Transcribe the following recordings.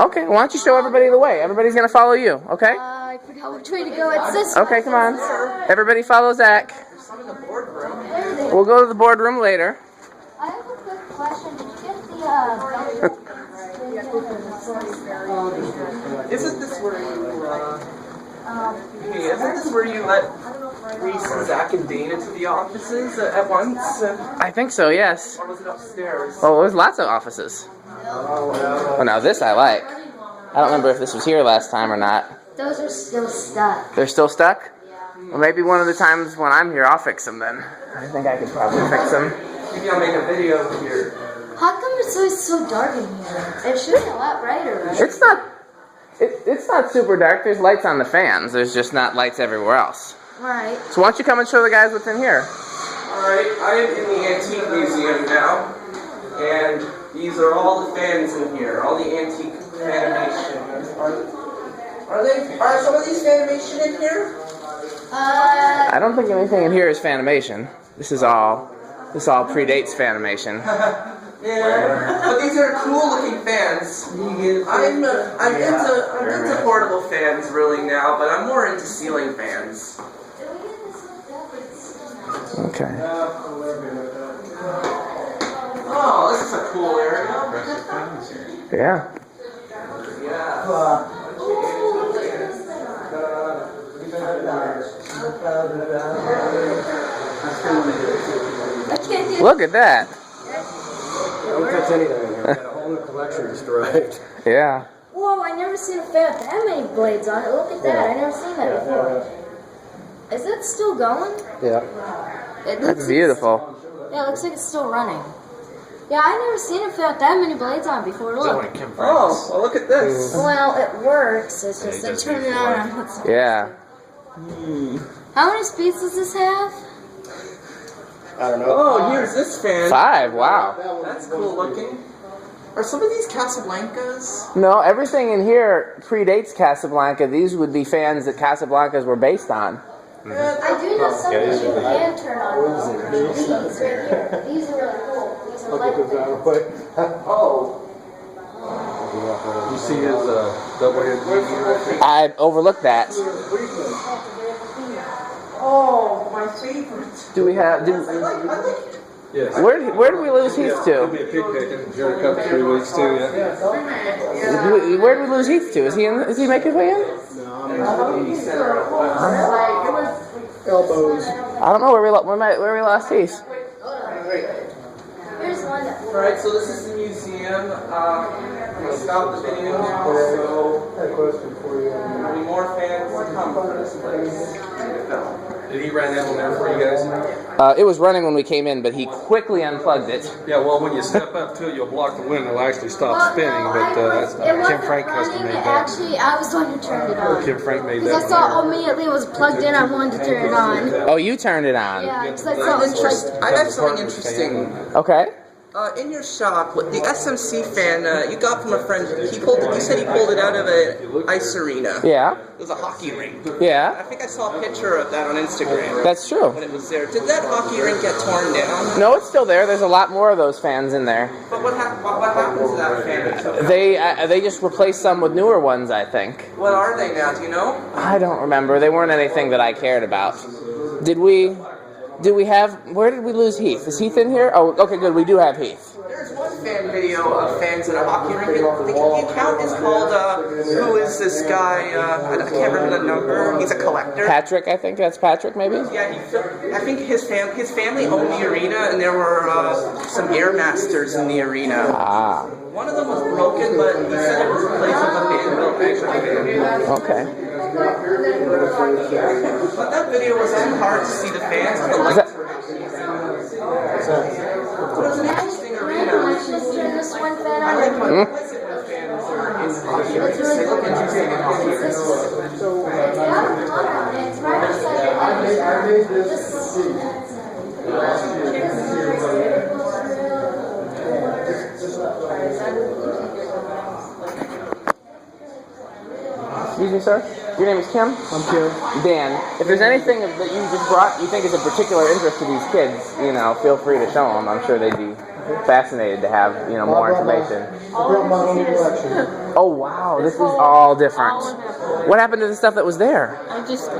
Okay, why don't you show everybody the way? Everybody's going to follow you, okay? I forgot which way to go. It's this way. Okay, come on. Everybody follow Zach. We'll go to the boardroom later. I have a quick question. Did you get the, Isn't this where you let Reese, Zach, and Dana to the offices at once? I think so, yes. Or was it upstairs? Oh, there's lots of offices. Oh, now this I like. I don't remember if this was here last time or not. Those are still stuck. They're still stuck? Well, maybe one of the times when I'm here, I'll fix them then. I think I could probably fix them. Maybe I'll make a video here. How come it's always so dark in here? It should be a lot brighter, right? It's not super dark. There's lights on the fans. There's just not lights everywhere else. Right. So why don't you come and show the guys what's in here? Alright, I am in the Antique Museum now. And these are all the fans in here. All the antique Fanimation. Are some of these Fanimation in here? I don't think anything in here is Fanimation. This all predates Fanimation. Yeah, but these are cool looking fans. I'm into portable fans really now, but I'm more into ceiling fans. Okay. Oh, this is a cool area. Yeah. Look at that. Don't touch anything in here. Got a whole new collection destroyed. Yeah. Whoa, I never seen a fan with that many blades on it. Look at that. I never seen that before. Is it still going? Yeah. That's beautiful. Yeah, it looks like it's still running. Yeah, I never seen a fan with that many blades on before. Look. Oh, well, look at this. Well, it works. It's just I turn it on. Yeah. How many speeds does this have? I don't know. Oh, here's this fan. 5, wow. That's cool looking. Are some of these Casablancas? No, everything in here predates Casablanca. These would be fans that Casablancas were based on. I do know something you can turn on. These right here. These are really cool. These are like Oh. You see his double-head TV? I overlooked that. Oh, my favorite. Do we have? Yes. Where did we lose Heath He'll to? be a pig picking here in a couple, 3 weeks too, yeah. Where did we lose Heath to? Is he making his way in? Elbows. I don't know where we lost Heath. Here's one. Alright, so this is the museum. I'm going to stop the video now, so I have a question for you. there'll be more fans to come for this place. Did he run that one there for you guys? It was running when we came in, but he quickly unplugged it. Yeah, well, when you step up to it, you'll block the wind. It'll actually stop spinning, but that's Kim Frank custom made that. Actually, I was the one who turned it on. Kim Frank made Because that I saw one immediately it was plugged in, I wanted to turn it on. Oh, you turned it on. Yeah, because I saw it was like... I have something interesting. Okay. In your shop, the SMC fan you got from a friend, you said he pulled it out of an ice arena. Yeah. It was a hockey rink. I Yeah. think I saw a picture of that on Instagram. That's true. When it was there. Did that hockey rink get torn down? No, it's still there. There's a lot more of those fans in there. But what happened to that fan? They just replaced some with newer ones, I think. What are they now? Do you know? I don't remember. They weren't anything that I cared about. Did we have? Where did we lose Heath? Is Heath in here? Oh, okay, good. We do have Heath. There's one fan video of fans in a hockey rink. The account is called, who is this guy? I can't remember the number. He's a collector. Patrick, I think that's Patrick, maybe. Yeah, I think his family owned the arena, and there were some Air Masters in the arena. Ah. One of them was broken, but he said it was replaced with a fan built Okay. But that video was too hard to see the fans. The lights were it was an interesting arena. Let's just turn this one fan I on. like when the fans are in hockey rinks. They look interesting in hockey rinks. It's right Excuse me, sir. Your name is Kim? I'm Kim. Dan. If there's anything that you just brought you think is of particular interest to these kids, feel free to show them. I'm sure they'd be fascinated to have more information. I brought my own collection. Oh wow, this is all different. What happened to the stuff that was there? We just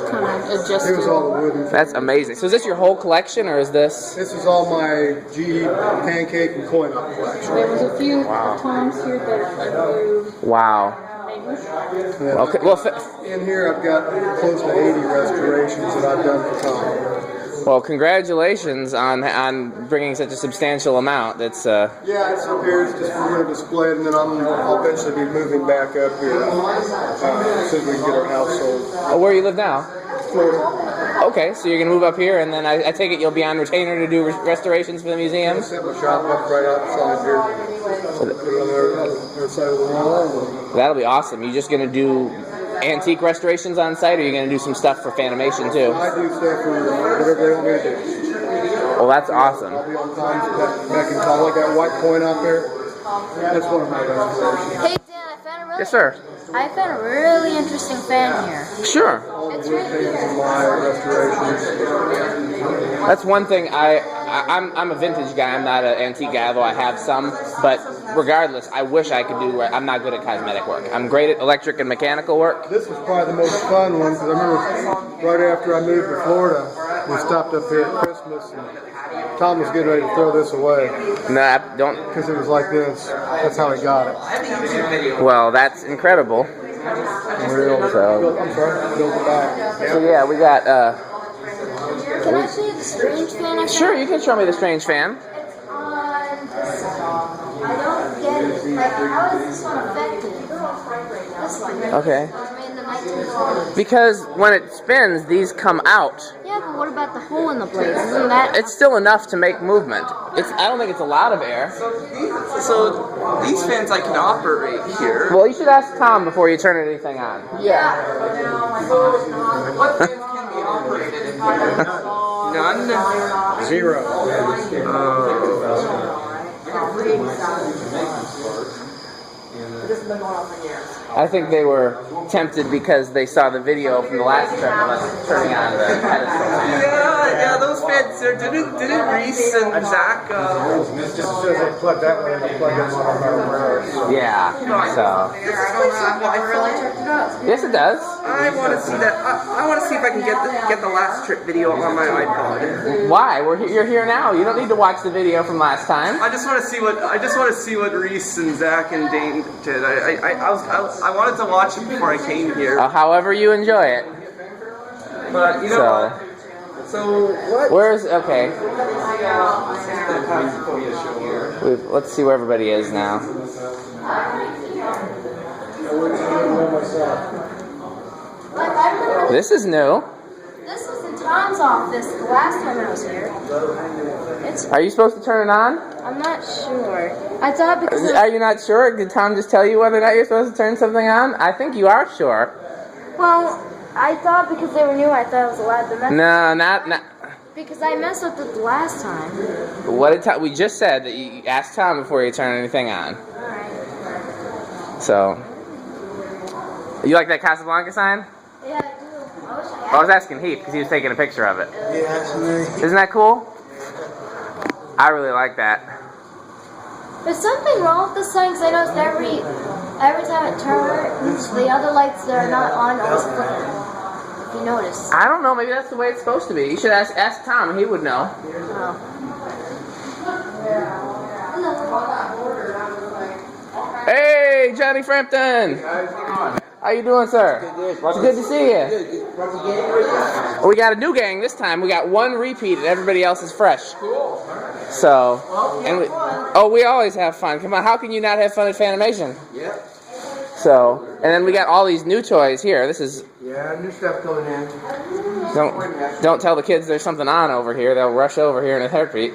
kind of adjusted. It was all the wooden. That's amazing. So is this your whole collection, or is this? This is all my GE pancake and coin op collection. There was a few Toms here that I knew. Wow. Okay. Well, In here, I've got close to 80 restorations that I've done for Tom. well, congratulations on bringing such a substantial amount. That's Yeah, it's up here. It's just we're going to display it, and then I'll eventually be moving back up here as soon as we can get our house sold. Oh, where you live now? Florida. Okay, so you're gonna move up here, and then I take it you'll be on retainer to do restorations for the museum. I set my shop up right outside here. Put it on the other side of the wall. That'll be awesome. You just gonna do antique restorations on site, or are you gonna do some stuff for Fanimation too? I do stuff for whatever they want me to do. Well, that's awesome. I'll be on Tom's back in Tom, like that white coin out there. That's one of my restorations. Hey Dan, I found a really Yes, sir. I found a really interesting fan here. Sure. It's right here. My restorations. That's one thing. I'm a vintage guy. I'm not an antique guy, although I have some. But regardless, I wish I could do. I'm not good at cosmetic work. I'm great at electric and mechanical work. This was probably the most fun one because I remember right after I moved to Florida, we stopped up here at Christmas and Tom was getting ready to throw this away No, I don't. because it was like this. That's how he got it. Well, that's incredible. Real. So, I'm sorry, build it back. so yeah, we got. Can I show you the strange fan? I Sure, you can show me the strange fan. It's on this side. I don't get it. Like, how is this one affected? This one. Okay. It was made in the 1940s. Because when it spins, these come out. Yeah, but what about the hole in the blades? Isn't that? It's still enough to make movement. I don't think it's a lot of air. So these fans I can operate here. Well, you should ask Tom before you turn anything on. Yeah. So what fans can be operated in here? None. 0. I think they were tempted because they saw the video from the last trip of us turning on the pedestal fan. Yeah, those fans. Didn't Reese and Zach? Just as soon as they plug that one in, they plug in one of our Yeah, so. Yes, it does. I want to see that. I want to see if I can get the last trip video on my iPod. Why? You're here now. You don't need to watch the video from last time. I just want to see what Reese and Zach and Dane did. I wanted to watch it before I came here. However you enjoy it. But you know what? So what? Where's okay? Let's see where everybody is now. Like, I remember This is new. this was in Tom's office the last time I was here. It's. Are you supposed to turn it on? I'm not sure. I thought because Are you not sure? Did Tom just tell you whether or not you're supposed to turn something on? I think you are sure. well, I thought because they were new, I thought I was allowed to mess. No, not. Because I messed with it the last time. What did we just said that you asked Tom before you turn anything on. Alright. So, you like that Casablanca sign? Yeah, I do. I wish I I had. was asking Heath because he was taking a picture of it. Yeah, Isn't that cool? I really like that. There's something wrong with this sign because I noticed every time it turns, the other lights that are not on always flicker. If you notice. I don't know. Maybe that's the way it's supposed to be. You should ask Tom. He would know. Hey, Johnny Frampton. How you doing, sir? It's good to see you. Well, we got a new gang this time. We got one repeat, and everybody else is fresh. So, and we always have fun. Come on, how can you not have fun at Fanimation? Yeah. So, and then we got all these new toys here. This is. Yeah, new stuff coming in. Don't tell the kids there's something on over here. They'll rush over here in a heartbeat.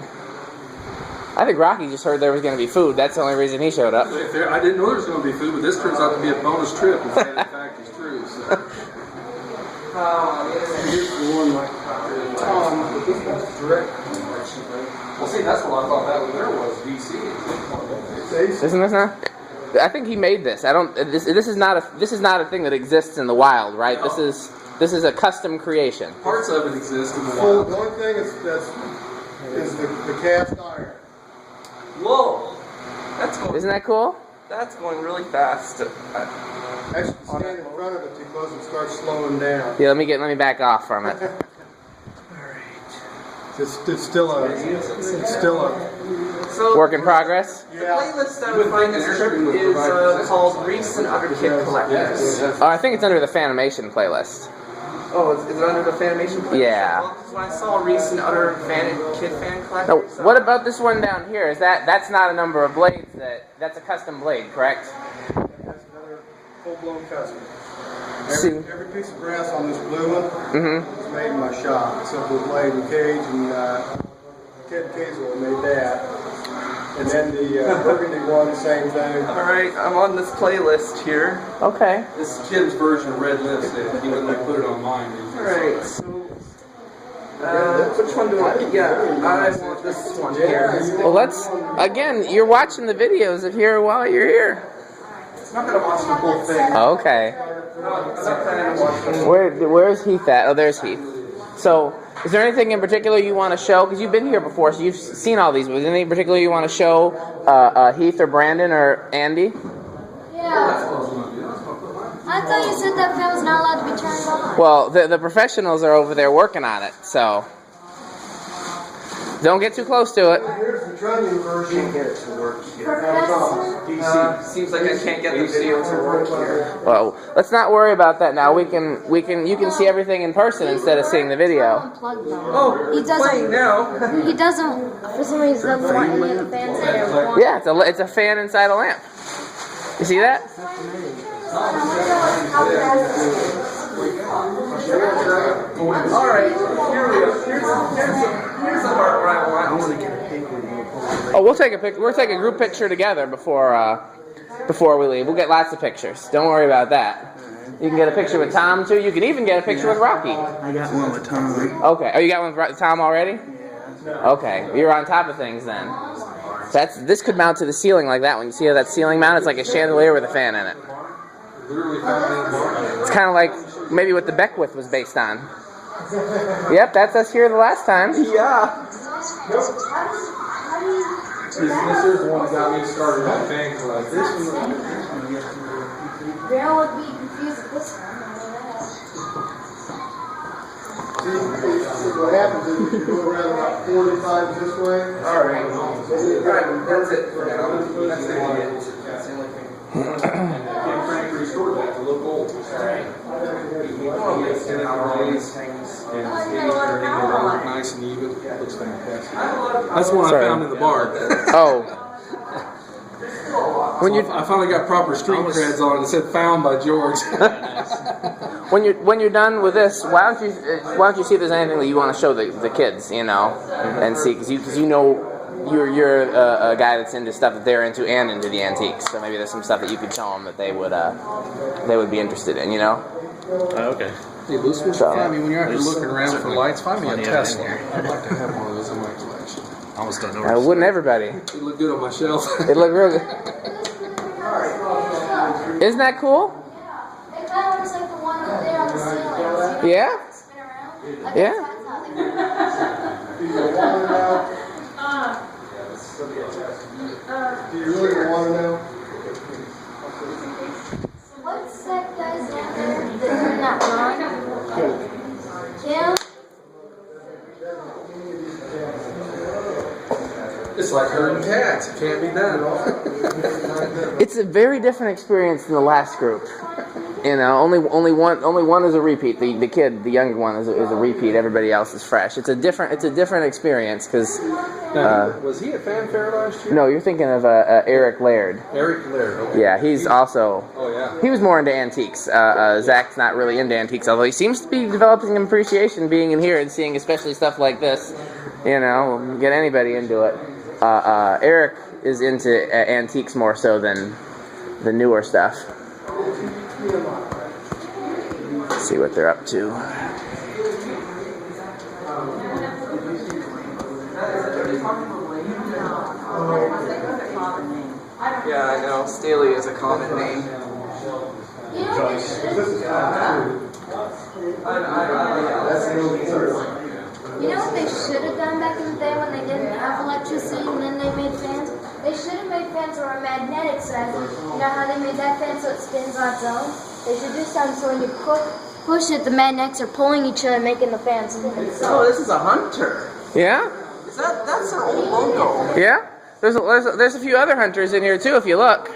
I think Rocky just heard there was going to be food. That's the only reason he showed up. I didn't know there was going to be food, but this turns out to be a bonus trip. If that in fact is true. So. Here's the one like Tom, but this one's direct. Well, see, that's what I thought that was there was DC. Isn't this not? I think he made this. I don't. This is not a thing that exists in the wild, right? This is a custom creation. Parts of it exist in the So wild. the only thing is the cast iron. Whoa, that's going. Isn't that cool? That's going really fast. Actually, stand in front of it too close and start slowing down. Yeah, let me back off from it. It's still a So Work in progress. the playlist that we find this trip is called Reefs and Other Kid Collectors. Oh, I think it's under the Fanimation playlist. Oh, is it under the Fanimation playlist? Yeah. Well, 'cause when I saw Reefs and Other Kid Fan No, Collectors. what about this one down here? Is that's not a number of blades? That's a custom blade, correct? That's another full-blown custom. See. Every piece of brass on this blue one Mm-hmm. is made in my shop. Except the blade and cage, and Ted Kazel made that. And then the burgundy one, same thing. Alright, I'm on this playlist here. Okay. This is Kim's version of Red Lipstick. He wouldn't let me put it on mine. Alright, so which one do I? Yeah, I want this one here. Well, again, you're watching the videos of here while you're here. I'm not gonna watch the whole thing. Okay. I'm not planning to watch the whole Where's Heath at? Oh, there's Heath. So, is there anything in particular you want to show? Because you've been here before, so you've seen all these. But is there anything in particular you want to show Heath or Brandon or Andy? Yeah. I thought you said that fan was not allowed to be turned on. Well, the professionals are over there working on it, so don't get too close to it. Here's the trunnion version. get it to work here. Professor? Seems like I can't get the video to work here. Well, let's not worry about that now. You can see everything in person instead of seeing the video. Unplugged them. Oh, He it's playing doesn't. now. He doesn't. For some reason, doesn't want any of the fans there. Yeah, it's a fan inside a lamp. You see that? Alright, here we go. Here's the part where I want to get a picture. Oh, we'll take a group picture together before we leave. We'll get lots of pictures. Don't worry about that. You can get a picture with Tom too. You can even get a picture with Rocky. I got one with Tom. Okay. Oh, you got one with Tom already? Okay. You're on top of things then. So this could mount to the ceiling like that one. You see how that ceiling mount? It's like a chandelier with a fan in it. It's kind of like maybe what the Beckwith was based on. Yep, that's us here the last time. Yeah. This is the one that got me started on fan club. Real would be confused with this one. What happens is you go around about 40 times this way. Alright. Alright, that's it for now. That's the only thing. Frank restored that to look old. Nice and even. Looks fantastic. That's one I found in the bar. Oh. I finally got proper street creds on it. It said "Found by George." When you're done with this, why don't you see if there's anything that you want to show the kids, and see because you know you're a guy that's into stuff that they're into and into the antiques. So maybe there's some stuff that you could show them that they would be interested in, Okay. Hey, Luce, would you So- find me when you're out here looking around for lights? Find me a Tesla. I'd like to have one of those in my collection. Almost don't know. Wouldn't everybody? It look good on my shelf. It looked real good. Isn't that cool? It kind of looks like the one up there on the ceiling. Yeah. Spin around. I guess Yeah. that's how they do it. Do you really want to know? What set guys out there that turn that on? Kim? It's like herding cats. It can't be done. It's a very different experience than the last group. Only one is a repeat. The kid, the younger one, is a repeat. Everybody else is fresh. It's a different experience because. Was he at Fanfare last year? No, you're thinking of Eric Laird. Eric Laird. Okay. Yeah, he's also. Oh yeah. He was more into antiques. Zach's not really into antiques, although he seems to be developing an appreciation being in here and seeing especially stuff like this. Get anybody into it. Eric is into antiques more so than the newer stuff. Let's see what they're up to. Yeah, I know. Staley is a common name. You know what they should have done back in the day when they didn't have electricity and then they made fans? should have made fans that were magnetic, so you know how they made that fan so it spins on its own? They should do something so when you push it, the magnets are pulling each other, making the fans spin. Oh, this is a Hunter. Yeah? That's their old logo. Yeah? There's a few other hunters in here too if you look.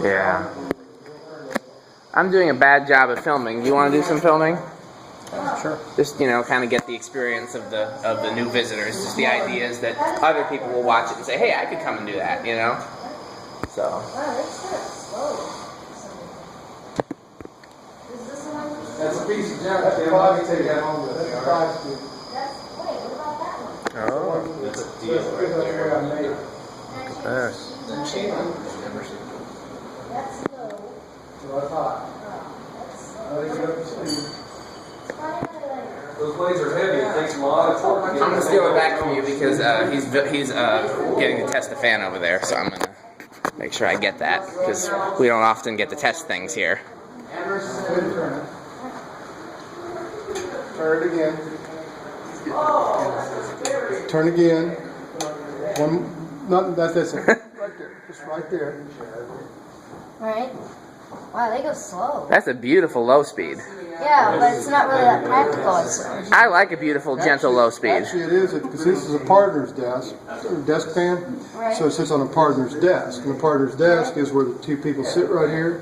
Yeah. I'm doing a bad job of filming. Do you want to do some filming? Sure. Just, kind of get the experience of the new visitors. Just the ideas that other people will watch it and say, hey, I could come and do that, So. That's a piece of junk. That's probably take that home with it. Oh. That's a deal right there. Yes. Those blades are heavy. It takes a lot of torque. I'm gonna steal it back from you because he's getting to test the fan over there. So I'm gonna make sure I get that because we don't often get to test things here. Turn it again. Turn again. That's it. Right there. Just right there. Alright. Wow, they go slow. That's a beautiful low speed. Yeah, but it's not really that practical. I like a beautiful, gentle low speed. Actually, it is because this is a partner's desk fan. Right. So it sits on a partner's desk, and the partner's desk is where the two people sit right here.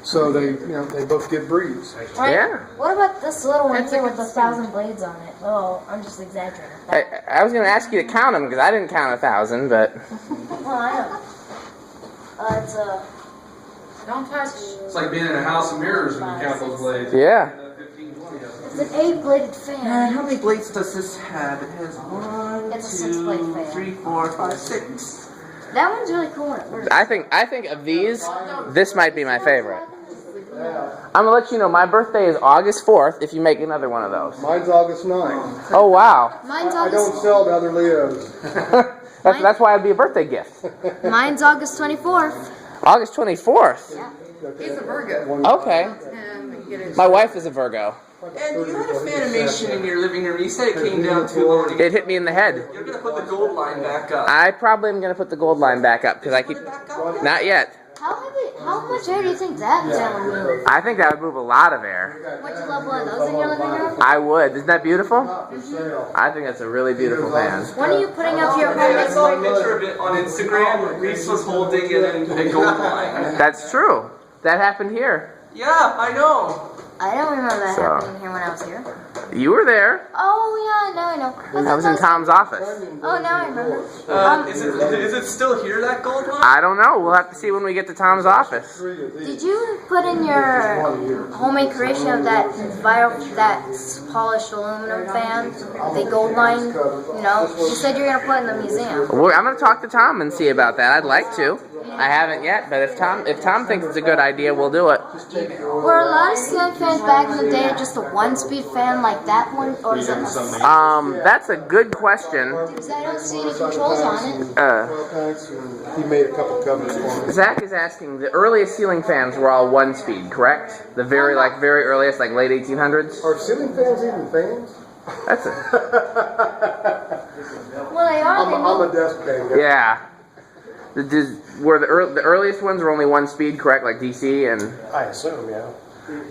So they both get breeze. Right? Yeah. What about this little one here with 1,000 blades on it? Oh, I'm just exaggerating. I was gonna ask you to count them because I didn't count 1,000, but. Well, I know. It's Don't touch. It's like being in a house of mirrors when you count those blades. Yeah. It's an 8-bladed fan. How many blades does this have? It has 1, It's a 6-blade 2, fan. 3, 4, 5, 6. That one's really cool when it works. I think of these, this might be my favorite. I'm gonna let you know my birthday is August 4th. If you make another one of those. Mine's August 9th. Oh wow. Mine's I don't August. sell to other Leos. That's why it'd be a birthday gift. Mine's August 24th. August 24th. He's a Virgo. Okay. My wife is a Virgo. And you had a Fanimation in your living room. You said it came down too low. It hit me in the head. You're going to put the gold line back up. I probably am gonna put the gold line back up because I keep. Not yet. How much air do you think that would move? I think that would move a lot of air. Would you love one of those in your living room? I would. Isn't that beautiful? I think that's a really beautiful fan. When are you putting up your Hey, I saw a homemade? picture of it on Instagram. Reese was holding it in a gold line. That's true. That happened here. Yeah, I know. I don't remember that So. happening here when I was here. You were there. Oh yeah, I know. I was in Tom's office. Oh, now I remember. Is it still here, that gold line? I don't know. We'll have to see when we get to Tom's office. Did you put in your homemade creation of that polished aluminum fan, the gold line? You said you were gonna put it in the museum. I'm gonna talk to Tom and see about that. I'd like to. I haven't yet, but if Tom thinks it's a good idea, we'll do it. Were a lot of ceiling fans back in the day just a 1-speed fan like that one, or is it? That's a good question. Because I don't see any controls on it. He made a couple covers for me. Zach is asking. The earliest ceiling fans were all 1-speed, correct? The very earliest, like late 1800s. Are ceiling fans even fans? That's it. Well, they are. I'm a desk fan guy. Yeah. Were the earliest ones were only 1-speed, correct? Like DC and. I assume, yeah.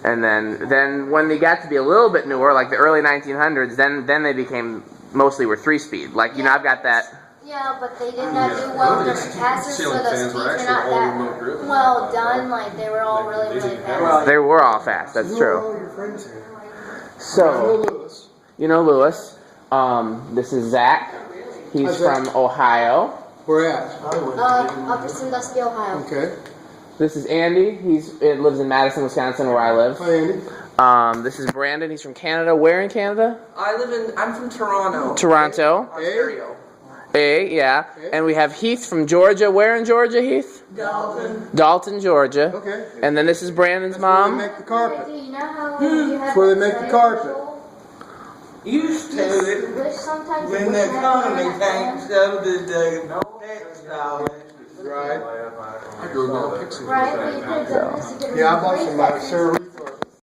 And then when they got to be a little bit newer, like the early 1900s, then they became mostly were 3-speed. Like I've got that. Yeah, but they did not do well with their capacitors, so the speeds are not that well done. Like they were all really fast. They were all fast. That's true. So you know Lewis. This is Zach. He's from Ohio. Where at? Upper Sandusky, Ohio. Okay. This is Andy. He lives in Madison, Wisconsin, where I live. Hi, Andy. This is Brandon. He's from Canada. Where in Canada? I'm from Toronto. Toronto. Ontario. Yeah. And we have Heath from Georgia. Where in Georgia, Heath? Dalton, Georgia. Okay. And then this is Brandon's That's where they mom. make the carpet. Do you know how you have That's where they make the carpet. Used to it Wish sometimes when you the wish you had economy one of tanks that. over the textile. Right. Right, but you could have done this. You could have Yeah, I done bought three some sections. Sarah